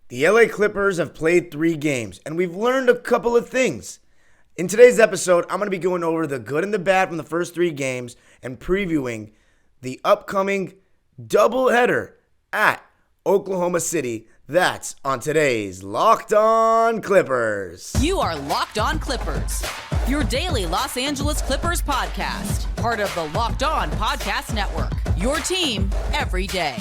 The LA Clippers have played 3 games, and we've learned a couple of things. In today's episode, I'm going to be going over the good and the bad from the first 3 games and previewing the upcoming doubleheader at Oklahoma City. That's on today's Locked On Clippers. You are Locked On Clippers, your daily Los Angeles Clippers podcast, part of the Locked On Podcast Network, your team every day.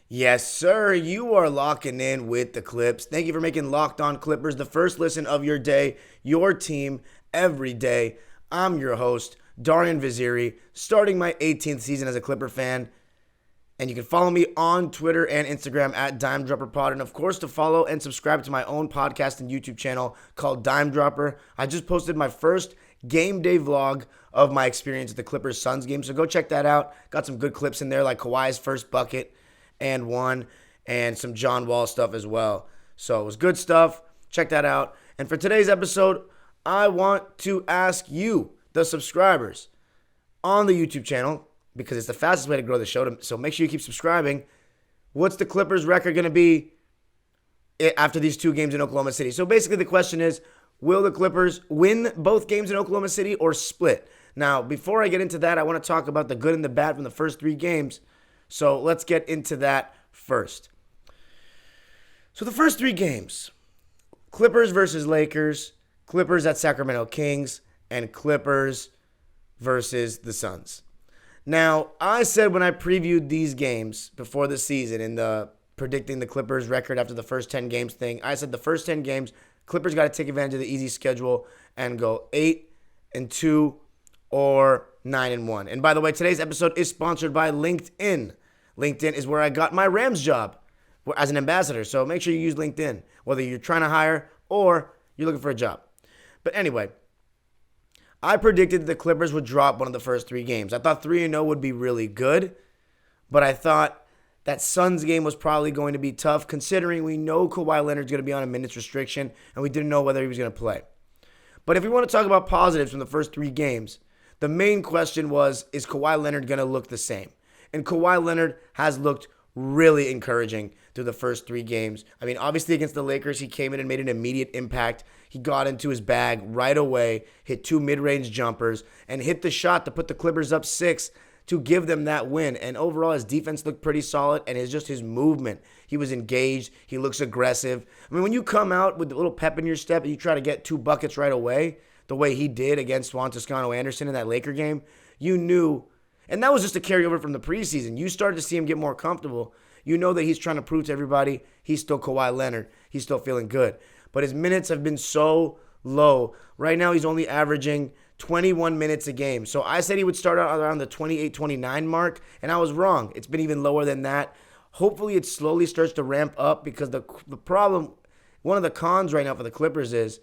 Yes, sir. You are locking in with the Clips. Thank you for making Locked On Clippers the first listen of your day, your team, every day. I'm your host, Darian Vaziri, starting my 18th season as a Clipper fan. And you can follow me on Twitter and Instagram at DimeDropperPod. And of course, to follow and subscribe to my own podcast and YouTube channel called Dime Dropper. I just posted my first game day vlog of my experience at the Clippers-Suns game. So go check that out. Got some good clips in there, like Kawhi's first bucket and one, and some John Wall stuff as well. So it was good stuff. Check that out. And for today's episode, I want to ask you, the subscribers, on the YouTube channel, because it's the fastest way to grow the show, so make sure you keep subscribing. What's the Clippers' record going to be after these 2 games in Oklahoma City? So basically the question is, will the Clippers win both games in Oklahoma City or split? Now, before I get into that, I want to talk about the good and the bad from the first 3 games. So let's get into that first. So the first 3 games, Clippers versus Lakers, Clippers at Sacramento Kings, and Clippers versus the Suns. Now, I said when I previewed these games before the season in the predicting the Clippers record after the first 10 games thing, I said the first 10 games, Clippers got to take advantage of the easy schedule and go 8-2 or 9-1. And by the way, today's episode is sponsored by LinkedIn. LinkedIn is where I got my Rams job as an ambassador. So make sure you use LinkedIn, whether you're trying to hire or you're looking for a job. But anyway, I predicted the Clippers would drop one of the first 3 games. I thought 3-0 would be really good, but I thought that Suns game was probably going to be tough considering we know Kawhi Leonard's going to be on a minutes restriction and we didn't know whether he was going to play. But if we want to talk about positives from the first 3 games, the main question was, is Kawhi Leonard going to look the same? And Kawhi Leonard has looked really encouraging through the first 3 games. I mean, obviously against the Lakers, he came in and made an immediate impact. He got into his bag right away, hit 2 mid-range jumpers, and hit the shot to put the Clippers up 6 to give them that win. And overall, his defense looked pretty solid, and his movement. He was engaged. He looks aggressive. I mean, when you come out with a little pep in your step and you try to get 2 buckets right away, the way he did against Juan Toscano Anderson in that Laker game, you knew. And that was just a carryover from the preseason. You started to see him get more comfortable. You know that he's trying to prove to everybody he's still Kawhi Leonard. He's still feeling good. But his minutes have been so low. Right now he's only averaging 21 minutes a game. So I said he would start out around the 28-29 mark, and I was wrong. It's been even lower than that. Hopefully it slowly starts to ramp up because the problem, one of the cons right now for the Clippers is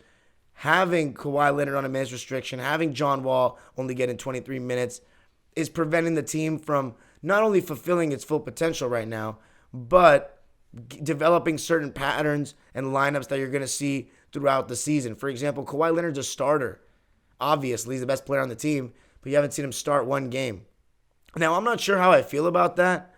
having Kawhi Leonard on a minutes restriction, having John Wall only getting 23 minutes, is preventing the team from not only fulfilling its full potential right now, but developing certain patterns and lineups that you're going to see throughout the season. For example, Kawhi Leonard's a starter. Obviously, he's the best player on the team, but you haven't seen him start 1 game. Now, I'm not sure how I feel about that.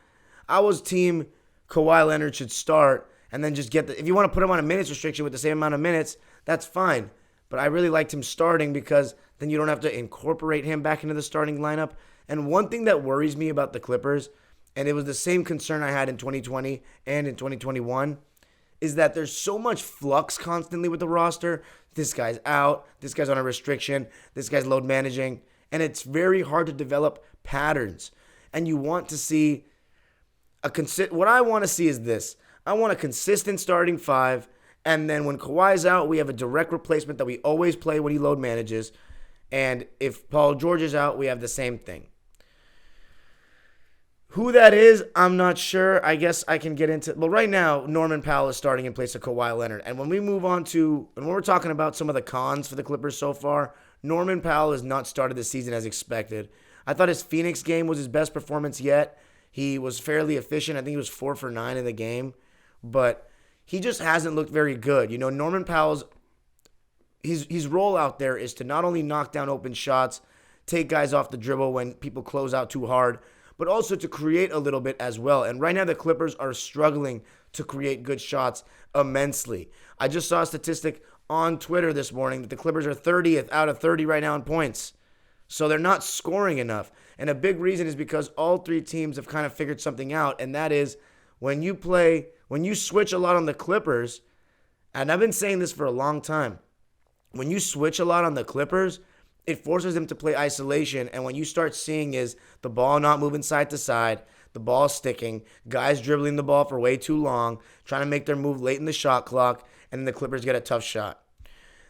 I was team Kawhi Leonard should start and then just get if you want to put him on a minutes restriction with the same amount of minutes, that's fine. But I really liked him starting because then you don't have to incorporate him back into the starting lineup. And one thing that worries me about the Clippers, and it was the same concern I had in 2020 and in 2021, is that there's so much flux constantly with the roster. This guy's out. This guy's on a restriction. This guy's load managing. And it's very hard to develop patterns. And you want to see what I want to see is this. I want a consistent starting 5. And then when Kawhi's out, we have a direct replacement that we always play when he load manages. And if Paul George is out, we have the same thing. Who that is, I'm not sure. I guess I can get into. But right now, Norman Powell is starting in place of Kawhi Leonard. And when we move on to, and when we're talking about some of the cons for the Clippers so far, Norman Powell has not started the season as expected. I thought his Phoenix game was his best performance yet. He was fairly efficient. I think he was 4 for 9 in the game, but he just hasn't looked very good. Norman Powell's his role out there is to not only knock down open shots, take guys off the dribble when people close out too hard, but also to create a little bit as well. And right now the Clippers are struggling to create good shots immensely. I just saw a statistic on Twitter this morning that the Clippers are 30th out of 30 right now in points. So they're not scoring enough. And a big reason is because all three teams have kind of figured something out, and that is when you switch a lot on the Clippers, and I've been saying this for a long time, when you switch a lot on the Clippers, it forces them to play isolation, and what you start seeing is the ball not moving side to side, the ball sticking, guys dribbling the ball for way too long, trying to make their move late in the shot clock, and then the Clippers get a tough shot.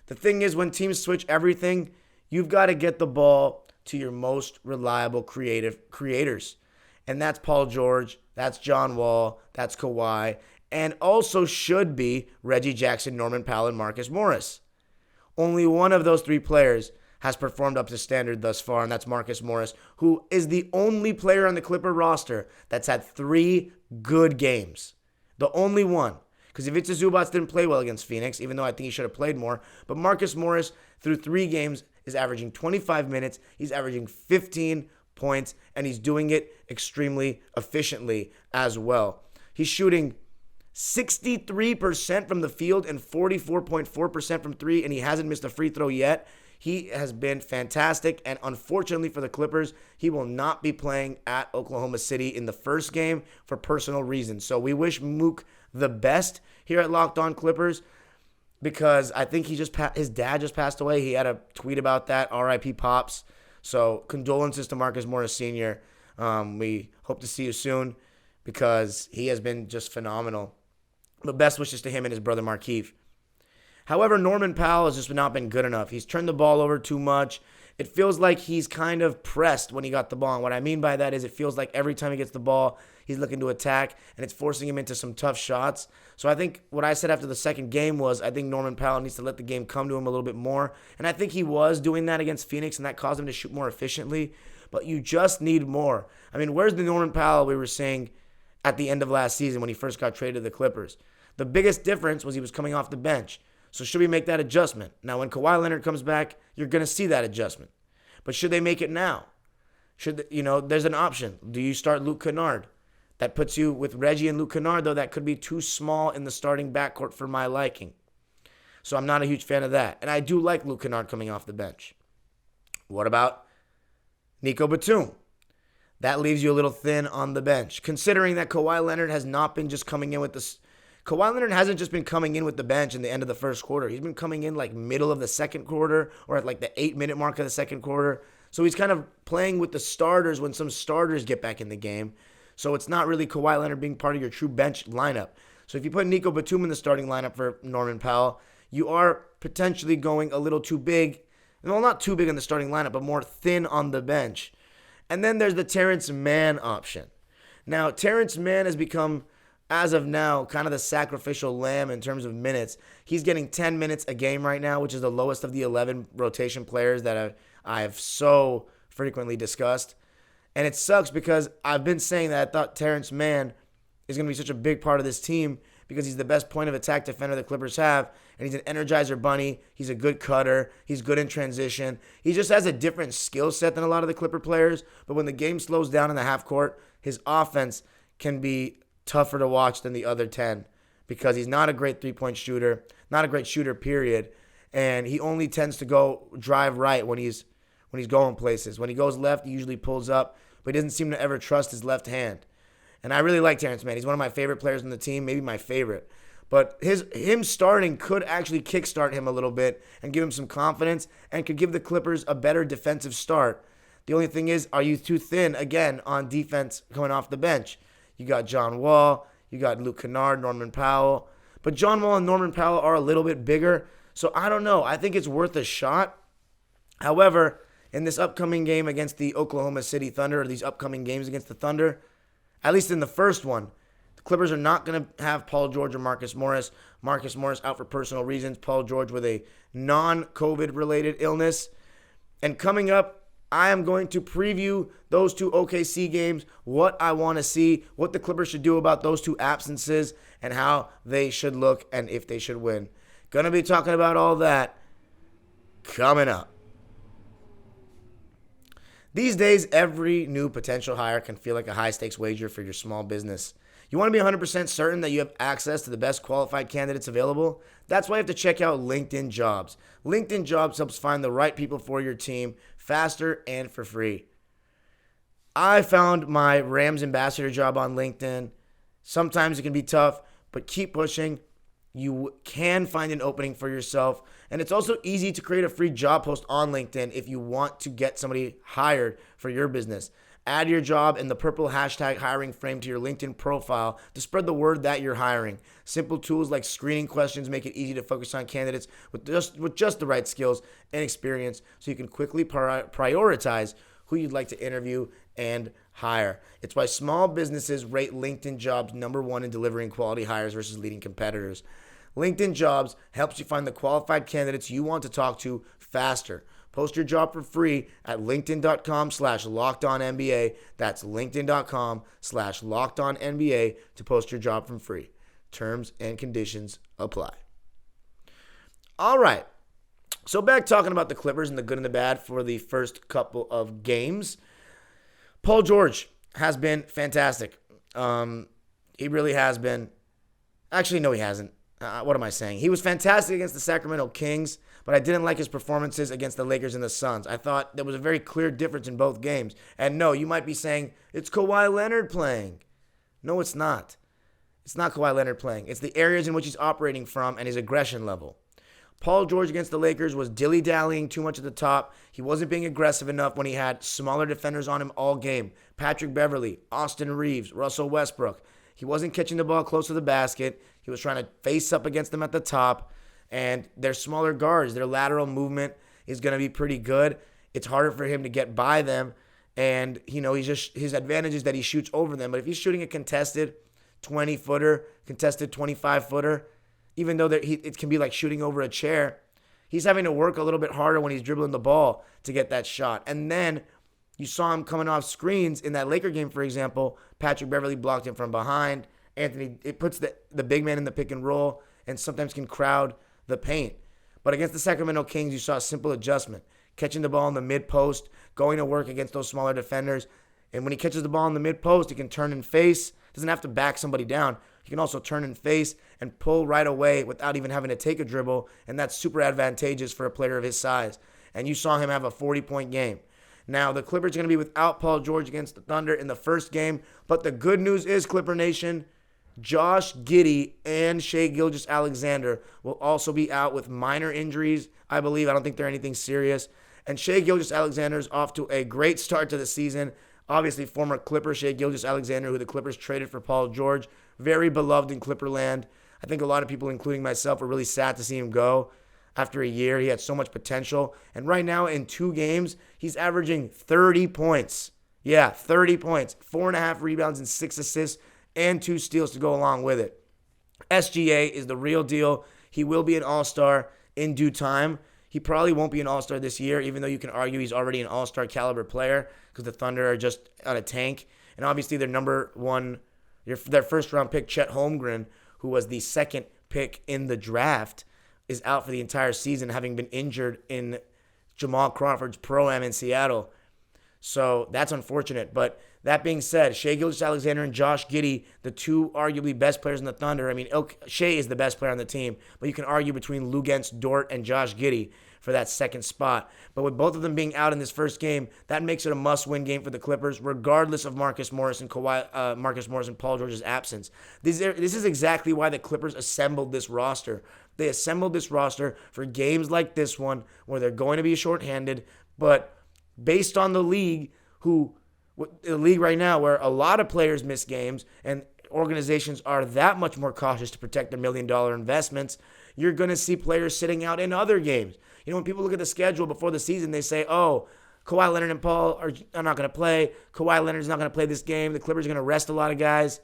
The thing is, when teams switch everything, you've got to get the ball to your most reliable creators. And that's Paul George, that's John Wall, that's Kawhi, and also should be Reggie Jackson, Norman Powell, and Marcus Morris. Only one of those three players has performed up to standard thus far, and that's Marcus Morris, who is the only player on the Clipper roster that's had 3 good games. The only one. Because Ivica Zubac didn't play well against Phoenix, even though I think he should have played more. But Marcus Morris, through 3 games, is averaging 25 minutes. He's averaging 15 points, and he's doing it extremely efficiently as well. He's shooting 63% from the field and 44.4% from 3, and he hasn't missed a free throw yet. He has been fantastic, and unfortunately for the Clippers, he will not be playing at Oklahoma City in the first game for personal reasons. So we wish Mook the best here at Locked On Clippers, because I think his dad just passed away. He had a tweet about that, R.I.P. Pops. So condolences to Marcus Morris Sr. We hope to see you soon, because he has been just phenomenal. But best wishes to him and his brother Markieff. However, Norman Powell has just not been good enough. He's turned the ball over too much. It feels like he's kind of pressed when he got the ball. And what I mean by that is it feels like every time he gets the ball, he's looking to attack, and it's forcing him into some tough shots. So I think what I said after the second game was I think Norman Powell needs to let the game come to him a little bit more. And I think he was doing that against Phoenix, and that caused him to shoot more efficiently. But you just need more. I mean, where's the Norman Powell we were seeing at the end of last season when he first got traded to the Clippers? The biggest difference was he was coming off the bench. So should we make that adjustment? Now, when Kawhi Leonard comes back, you're going to see that adjustment. But should they make it now? There's an option. Do you start Luke Kennard? That puts you with Reggie and Luke Kennard, though that could be too small in the starting backcourt for my liking. So I'm not a huge fan of that. And I do like Luke Kennard coming off the bench. What about Nico Batum? That leaves you a little thin on the bench, considering that Kawhi Leonard has not been just coming in with this. Kawhi Leonard hasn't just been coming in with the bench in the end of the first quarter. He's been coming in like middle of the second quarter or at like the 8-minute mark of the second quarter. So he's kind of playing with the starters when some starters get back in the game. So it's not really Kawhi Leonard being part of your true bench lineup. So if you put Nico Batum in the starting lineup for Norman Powell, you are potentially going a little too big. Well, not too big in the starting lineup, but more thin on the bench. And then there's the Terrence Mann option. Now, Terrence Mann has become, as of now, kind of the sacrificial lamb in terms of minutes. He's getting 10 minutes a game right now, which is the lowest of the 11 rotation players that I've so frequently discussed. And it sucks because I've been saying that I thought Terrence Mann is going to be such a big part of this team because he's the best point of attack defender the Clippers have, and he's an energizer bunny. He's a good cutter. He's good in transition. He just has a different skill set than a lot of the Clipper players, but when the game slows down in the half court, his offense can be tougher to watch than the other 10 because he's not a great three-point shooter, not a great shooter, period, and he only tends to go drive right when he's going places. When he goes left, he usually pulls up, but he doesn't seem to ever trust his left hand. And I really like Terrence Mann. He's one of my favorite players on the team, maybe my favorite. But him starting could actually kickstart him a little bit and give him some confidence and could give the Clippers a better defensive start. The only thing is, are you too thin, again, on defense coming off the bench? You got John Wall, you got Luke Kennard, Norman Powell. But John Wall and Norman Powell are a little bit bigger, so I don't know. I think it's worth a shot. However, in this upcoming game against the Oklahoma City Thunder, or these upcoming games against the Thunder, at least in the first one, the Clippers are not going to have Paul George or Marcus Morris. Marcus Morris out for personal reasons. Paul George with a non-COVID related illness. And coming up I am going to preview those two OKC games, what I want to see, what the Clippers should do about those two absences, and how they should look and if they should win. Going to be talking about all that coming up. These days, every new potential hire can feel like a high-stakes wager for your small business. You want to be 100% certain that you have access to the best qualified candidates available? That's why you have to check out LinkedIn Jobs. LinkedIn Jobs helps find the right people for your team faster and for free. I found my Rams ambassador job on LinkedIn. Sometimes it can be tough, but keep pushing. You can find an opening for yourself. And it's also easy to create a free job post on LinkedIn if you want to get somebody hired for your business. Add your job and the purple hashtag hiring frame to your LinkedIn profile to spread the word that you're hiring. Simple tools like screening questions make it easy to focus on candidates with just the right skills and experience so you can quickly prioritize who you'd like to interview and hire. It's why small businesses rate LinkedIn Jobs #1 in delivering quality hires versus leading competitors. LinkedIn Jobs helps you find the qualified candidates you want to talk to faster. Post your job for free at linkedin.com/LockedOnNBA. That's linkedin.com/LockedOnNBA to post your job for free. Terms and conditions apply. All right. So back talking about the Clippers and the good and the bad for the first couple of games. Paul George has been fantastic. He really has been. Actually, no, he hasn't. What am I saying? He was fantastic against the Sacramento Kings, but I didn't like his performances against the Lakers and the Suns. I thought there was a very clear difference in both games. And no, you might be saying, it's Kawhi Leonard playing. No, it's not. It's not Kawhi Leonard playing. It's the areas in which he's operating from and his aggression level. Paul George against the Lakers was dilly-dallying too much at the top. He wasn't being aggressive enough when he had smaller defenders on him all game. Patrick Beverley, Austin Reeves, Russell Westbrook. He wasn't catching the ball close to the basket. He was trying to face up against them at the top. And they're smaller guards. Their lateral movement is going to be pretty good. It's harder for him to get by them. And, his advantage is that he shoots over them. But if he's shooting a contested 20-footer, contested 25-footer, even though it can be like shooting over a chair, he's having to work a little bit harder when he's dribbling the ball to get that shot. And then you saw him coming off screens in that Laker game, for example. Patrick Beverley blocked him from behind. It puts the big man in the pick and roll and sometimes can crowd the paint. But against the Sacramento Kings, you saw a simple adjustment. Catching the ball in the mid-post, going to work against those smaller defenders. And when he catches the ball in the mid-post, he can turn and face. Doesn't have to back somebody down. He can also turn and face and pull right away without even having to take a dribble, and that's super advantageous for a player of his size. And you saw him have a 40-point game. Now, the Clippers are going to be without Paul George against the Thunder in the first game, but the good news is, Clipper Nation, Josh Giddey and Shai Gilgeous-Alexander will also be out with minor injuries, I believe. I don't think they're anything serious. And Shai Gilgeous-Alexander is off to a great start to the season. Obviously, former Clipper Shai Gilgeous-Alexander, who the Clippers traded for Paul George, very beloved in Clipperland. I think a lot of people, including myself, were really sad to see him go. After a year, he had so much potential. And right now, in 2 games, he's averaging 30 points. Yeah, 30 points. 4.5 rebounds and 6 assists and 2 steals to go along with it. SGA is the real deal. He will be an all-star in due time. He probably won't be an all-star this year, even though you can argue he's already an all-star caliber player because the Thunder are just on a tank. And obviously, their first-round pick, Chet Holmgren, who was the second pick in the draft, is out for the entire season, having been injured in Jamal Crawford's Pro-Am in Seattle. So that's unfortunate. But that being said, Shai Gilgeous-Alexander and Josh Giddey, the two arguably best players in the Thunder. I mean, Shai is the best player on the team, but you can argue between Luguentz Dort and Josh Giddey for that second spot. But with both of them being out in this first game, that makes it a must-win game for the Clippers, regardless of Marcus Morris and Paul George's absence. This is exactly why the Clippers assembled this roster. They assembled this roster for games like this one, where they're going to be shorthanded, but based on the league right now, where a lot of players miss games and organizations are that much more cautious to protect their $1 million investments, you're going to see players sitting out in other games. When people look at the schedule before the season, they say, oh, Kawhi Leonard and Paul are not going to play. Kawhi Leonard's not going to play this game. The Clippers are going to rest a lot of guys.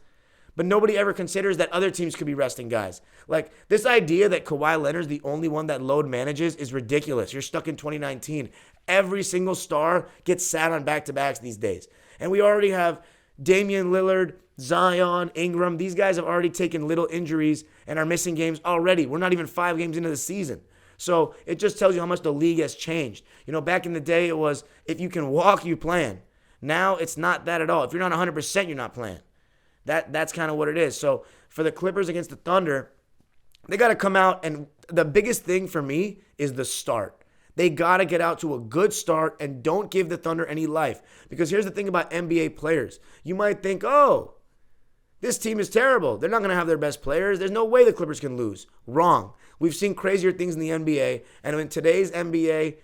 But nobody ever considers that other teams could be resting guys. Like, this idea that Kawhi Leonard's the only one that load manages is ridiculous. You're stuck in 2019. Every single star gets sat on back-to-backs these days. And we already have Damian Lillard, Zion, Ingram. These guys have already taken little injuries and are missing games already. We're not even 5 games into the season. So it just tells you how much the league has changed. Back in the day, it was if you can walk, you playing. Now it's not that at all. If you're not 100%, you're not playing. That's kind of what it is. So for the Clippers against the Thunder, they got to come out, and the biggest thing for me is the start. They got to get out to a good start and don't give the Thunder any life. Because here's the thing about NBA players. You might think, oh, this team is terrible. They're not going to have their best players. There's no way the Clippers can lose. Wrong. We've seen crazier things in the NBA, and in today's NBA,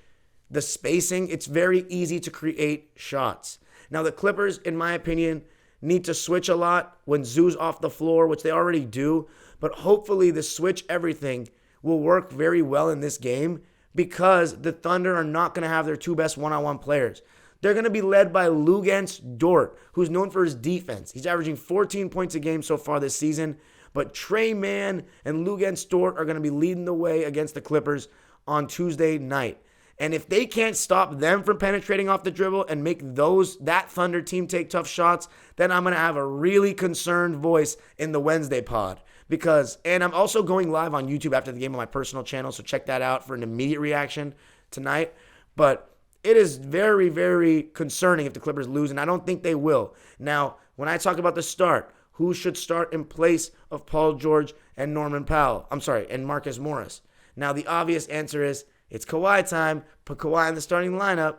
the spacing, it's very easy to create shots. Now, the Clippers, in my opinion, need to switch a lot when Zoo's off the floor, which they already do, but hopefully the switch everything will work very well in this game because the Thunder are not going to have their 2 best one-on-one players. They're going to be led by Luguentz Dort, who's known for his defense. He's averaging 14 points a game so far this season, but Trey Mann and Luguentz Dort are going to be leading the way against the Clippers on Tuesday night. And if they can't stop them from penetrating off the dribble and make that Thunder team take tough shots, then I'm going to have a really concerned voice in the Wednesday pod. And I'm also going live on YouTube after the game on my personal channel, so check that out for an immediate reaction tonight. But it is very, very concerning if the Clippers lose, and I don't think they will. Now, when I talk about the start, who should start in place of Paul George and and Marcus Morris? Now, the obvious answer is it's Kawhi time. Put Kawhi in the starting lineup.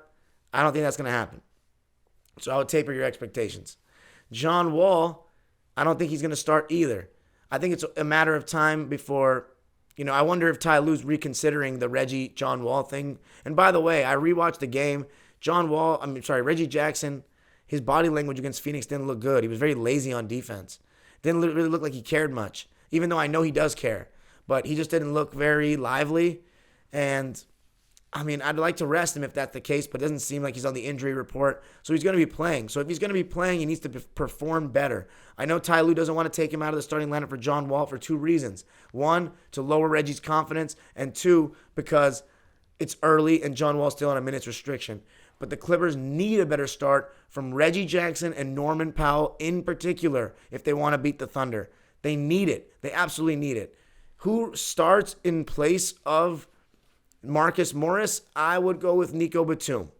I don't think that's going to happen. So I would taper your expectations. John Wall, I don't think he's going to start either. I think it's a matter of time before, I wonder if Ty Lue's reconsidering the Reggie-John Wall thing. And by the way, I rewatched the game. Reggie Jackson, his body language against Phoenix didn't look good. He was very lazy on defense. Didn't really look like he cared much, even though I know he does care. But he just didn't look very lively. And, I'd like to rest him if that's the case, but it doesn't seem like he's on the injury report. So he's going to be playing. So if he's going to be playing, he needs to perform better. I know Ty Lue doesn't want to take him out of the starting lineup for John Wall for 2 reasons. 1, to lower Reggie's confidence, and 2, because it's early and John Wall's still on a minutes restriction. But the Clippers need a better start from Reggie Jackson and Norman Powell in particular if they want to beat the Thunder. They need it. They absolutely need it. Who starts in place of Marcus Morris? I would go with Nico Batum.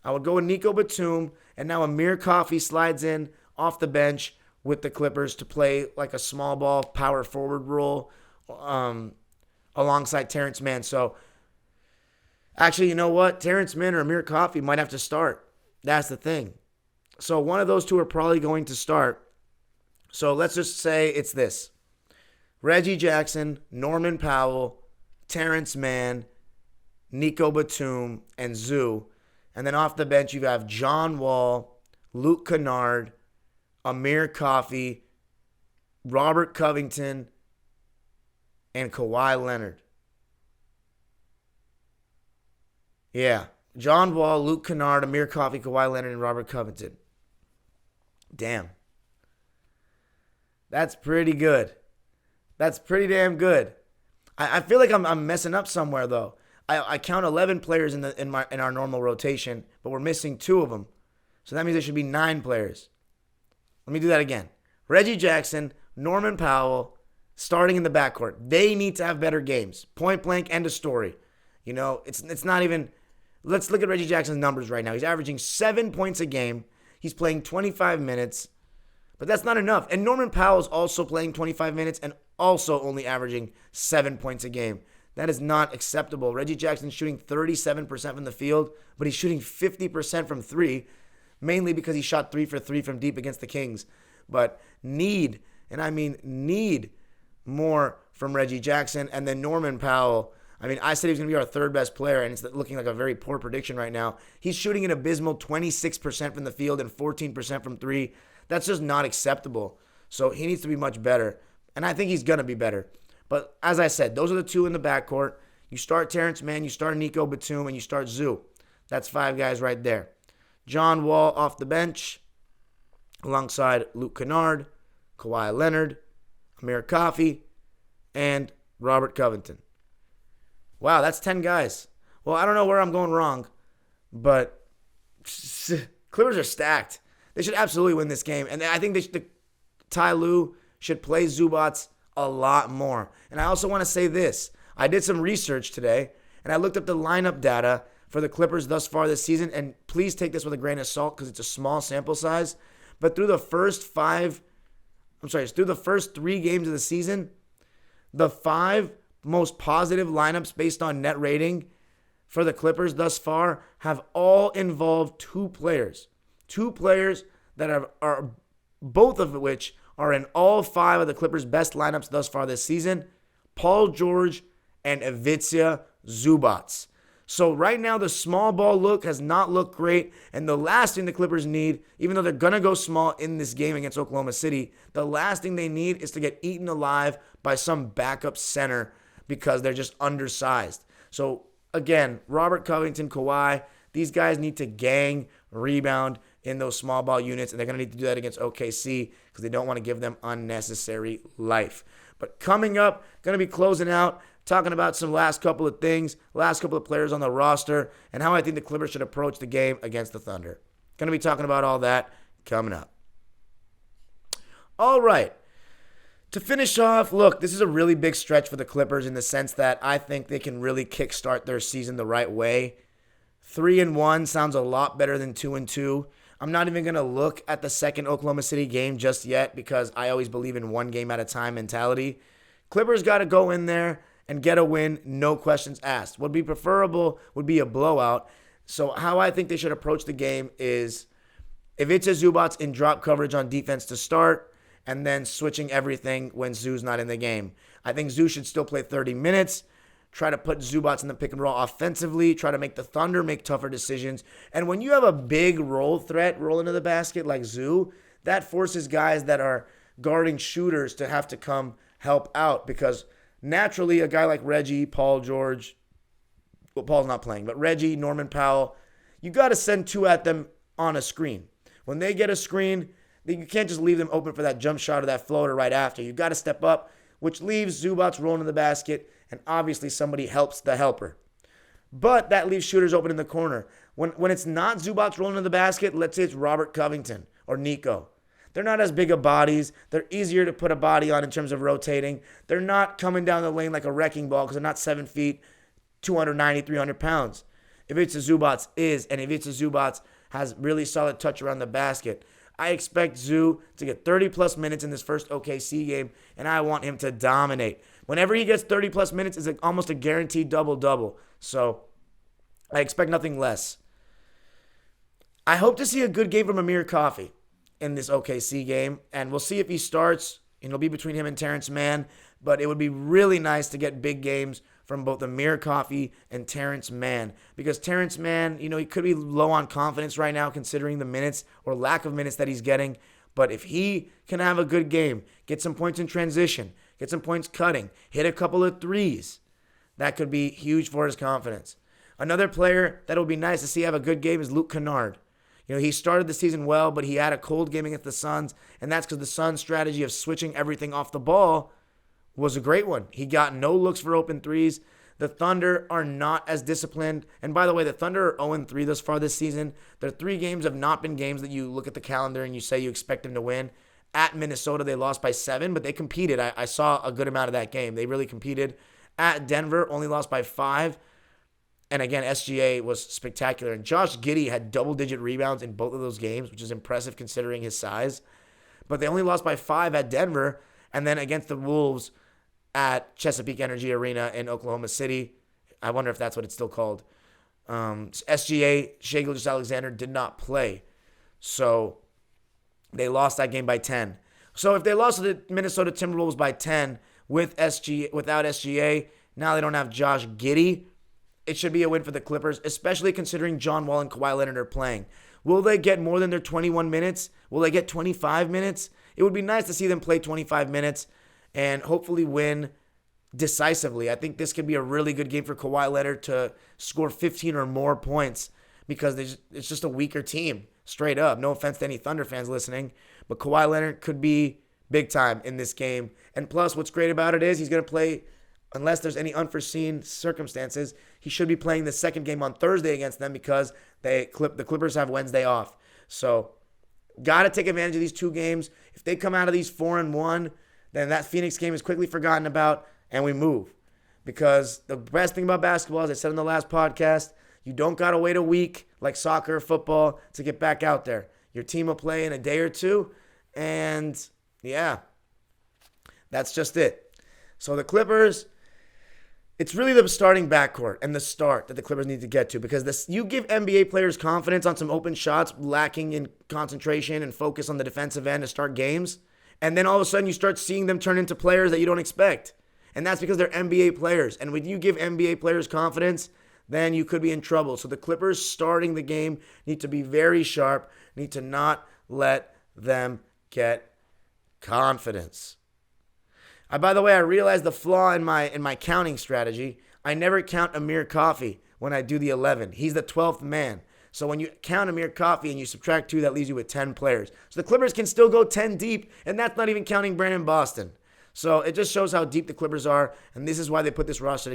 And now Amir Coffey slides in off the bench with the Clippers to play like a small ball power forward role alongside Terrence Mann. So, actually, you know what? Terrence Mann or Amir Coffey might have to start. That's the thing. So one of those two are probably going to start. So let's just say it's this. Reggie Jackson, Norman Powell, Terrence Mann, Nico Batum, and Zoo. And then off the bench, you have John Wall, Luke Kennard, Amir Coffey, Robert Covington, and Kawhi Leonard. Yeah. John Wall, Luke Kennard, Amir Coffey, Kawhi Leonard, and Robert Covington. Damn. That's pretty good. That's pretty damn good. I feel like I'm messing up somewhere, though. I count 11 players in our normal rotation, but we're missing 2 of them. So that means there should be 9 players. Let me do that again. Reggie Jackson, Norman Powell, starting in the backcourt. They need to have better games. Point blank, end of story. It's not even... Let's look at Reggie Jackson's numbers right now. He's averaging 7 points a game. He's playing 25 minutes. But that's not enough. And Norman Powell's also playing 25 minutes and also only averaging 7 points a game. That is not acceptable. Reggie Jackson's shooting 37% from the field, but he's shooting 50% from 3, mainly because he shot 3 for 3 from deep against the Kings. But need more from Reggie Jackson. And then Norman Powell, I said he was going to be our 3rd best player, and it's looking like a very poor prediction right now. He's shooting an abysmal 26% from the field and 14% from 3. That's just not acceptable. So he needs to be much better, and I think he's going to be better. But as I said, those are the 2 in the backcourt. You start Terrence Mann, you start Nico Batum, and you start Zoo. That's 5 guys right there. John Wall off the bench alongside Luke Kennard, Kawhi Leonard, Amir Coffey, and Robert Covington. Wow, that's 10 guys. Well, I don't know where I'm going wrong, But Clippers are stacked. They should absolutely win this game. And I think Ty Lue should play Zubac a lot more. And I also want to say this. I did some research today, and I looked up the lineup data for the Clippers thus far this season. And please take this with a grain of salt because it's a small sample size. But through the first 3 games of the season, the 5 most positive lineups based on net rating for the Clippers thus far have all involved 2 players. 2 players that are both of which are in all 5 of the Clippers' best lineups thus far this season, Paul George and Ivica Zubac. So right now, the small ball look has not looked great, and the last thing the Clippers need, even though they're going to go small in this game against Oklahoma City, the last thing they need is to get eaten alive by some backup center because they're just undersized. So again, Robert Covington, Kawhi, these guys need to gang, rebound in those small ball units, and they're going to need to do that against OKC because they don't want to give them unnecessary life. But coming up, going to be closing out, talking about some last couple of things, last couple of players on the roster, and how I think the Clippers should approach the game against the Thunder. Going to be talking about all that coming up. All right. To finish off, look, this is a really big stretch for the Clippers in the sense that I think they can really kickstart their season the right way. 3-1 sounds a lot better than 2-2. I'm not even going to look at the second Oklahoma City game just yet because I always believe in one game at a time mentality. Clippers got to go in there and get a win, no questions asked. What would be preferable would be a blowout. So how I think they should approach the game is Ivica Zubac in drop coverage on defense to start, and then switching everything when Zoo's not in the game. I think Zoo should still play 30 minutes, try to put Zubac in the pick and roll offensively, try to make the Thunder make tougher decisions. And when you have a big roll threat roll into the basket like Zoo, that forces guys that are guarding shooters to have to come help out because naturally a guy like Reggie, Paul George, well, Paul's not playing, but Reggie, Norman Powell, you got to send 2 at them on a screen. When they get a screen, you can't just leave them open for that jump shot or that floater right after. You've got to step up, which leaves Zubac rolling in the basket, and obviously somebody helps the helper. But that leaves shooters open in the corner. When it's not Zubac rolling in the basket, let's say it's Robert Covington or Nico. They're not as big of bodies. They're easier to put a body on in terms of rotating. They're not coming down the lane like a wrecking ball because they're not 7 feet, 290, 300 pounds. Ivica Zubac is, and Ivica Zubac has really solid touch around the basket. I expect Zoo to get 30-plus minutes in this first OKC game, and I want him to dominate. Whenever he gets 30-plus minutes, it's almost a guaranteed double-double. So I expect nothing less. I hope to see a good game from Amir Coffey in this OKC game, and we'll see if he starts. It'll be between him and Terrence Mann, but it would be really nice to get big games from both Amir Coffey and Terrence Mann, because Terrence Mann, he could be low on confidence right now considering the minutes or lack of minutes that he's getting, but if he can have a good game, get some points in transition, get some points cutting, hit a couple of threes, that could be huge for his confidence. Another player that would be nice to see have a good game is Luke Kennard. He started the season well, but he had a cold game against the Suns, and that's because the Suns' strategy of switching everything off the ball was a great one. He got no looks for open threes. The Thunder are not as disciplined. And by the way, the Thunder are 0-3 thus far this season. Their 3 games have not been games that you look at the calendar and you say you expect them to win. At Minnesota, they lost by 7, but they competed. I saw a good amount of that game. They really competed. At Denver, only lost by 5. And again, SGA was spectacular. And Josh Giddey had double-digit rebounds in both of those games, which is impressive considering his size. But they only lost by 5 at Denver. And then against the Wolves at Chesapeake Energy Arena in Oklahoma City. I wonder if that's what it's still called. SGA, Shai Gilgeous-Alexander, did not play. So they lost that game by 10. So if they lost to the Minnesota Timberwolves by 10 without SGA, now they don't have Josh Giddey. It should be a win for the Clippers, especially considering John Wall and Kawhi Leonard are playing. Will they get more than their 21 minutes? Will they get 25 minutes? It would be nice to see them play 25 minutes and hopefully win decisively. I think this could be a really good game for Kawhi Leonard to score 15 or more points because it's just a weaker team, straight up. No offense to any Thunder fans listening, but Kawhi Leonard could be big time in this game. And plus, what's great about it is he's going to play, unless there's any unforeseen circumstances, he should be playing the second game on Thursday against them because the Clippers have Wednesday off. So got to take advantage of these 2 games. If they come out of these 4-1, then that Phoenix game is quickly forgotten about and we move. Because the best thing about basketball, as I said in the last podcast, you don't got to wait a week like soccer or football to get back out there. Your team will play in a day or 2, and yeah, that's just it. So the Clippers, it's really the starting backcourt and the start that the Clippers need to get to, because you give NBA players confidence on some open shots, lacking in concentration and focus on the defensive end to start games, and then all of a sudden you start seeing them turn into players that you don't expect. And that's because they're NBA players. And when you give NBA players confidence, then you could be in trouble. So the Clippers starting the game need to be very sharp, need to not let them get confidence. By the way, I realized the flaw in my counting strategy. I never count Amir Coffey when I do the 11. He's the 12th man. So when you count Amir Coffey and you subtract 2, that leaves you with 10 players. So the Clippers can still go 10 deep, and that's not even counting Brandon Boston. So it just shows how deep the Clippers are, and this is why they put this roster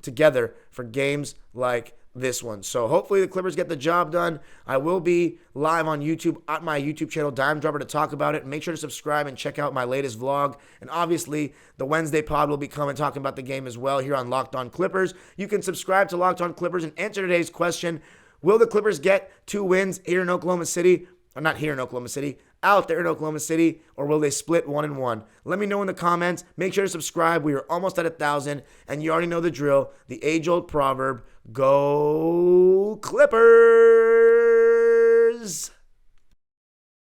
together for games like this one. So hopefully the Clippers get the job done. I will be live on YouTube at my YouTube channel, Dime Dropper, to talk about it. Make sure to subscribe and check out my latest vlog. And obviously, the Wednesday pod will be coming talking about the game as well here on Locked On Clippers. You can subscribe to Locked On Clippers and answer today's question. Will the Clippers get 2 wins here in Oklahoma City? Or not here in Oklahoma City, out there in Oklahoma City, or will they split 1-1? Let me know in the comments. Make sure to subscribe. We are almost at 1,000, and you already know the drill. The age-old proverb, go Clippers!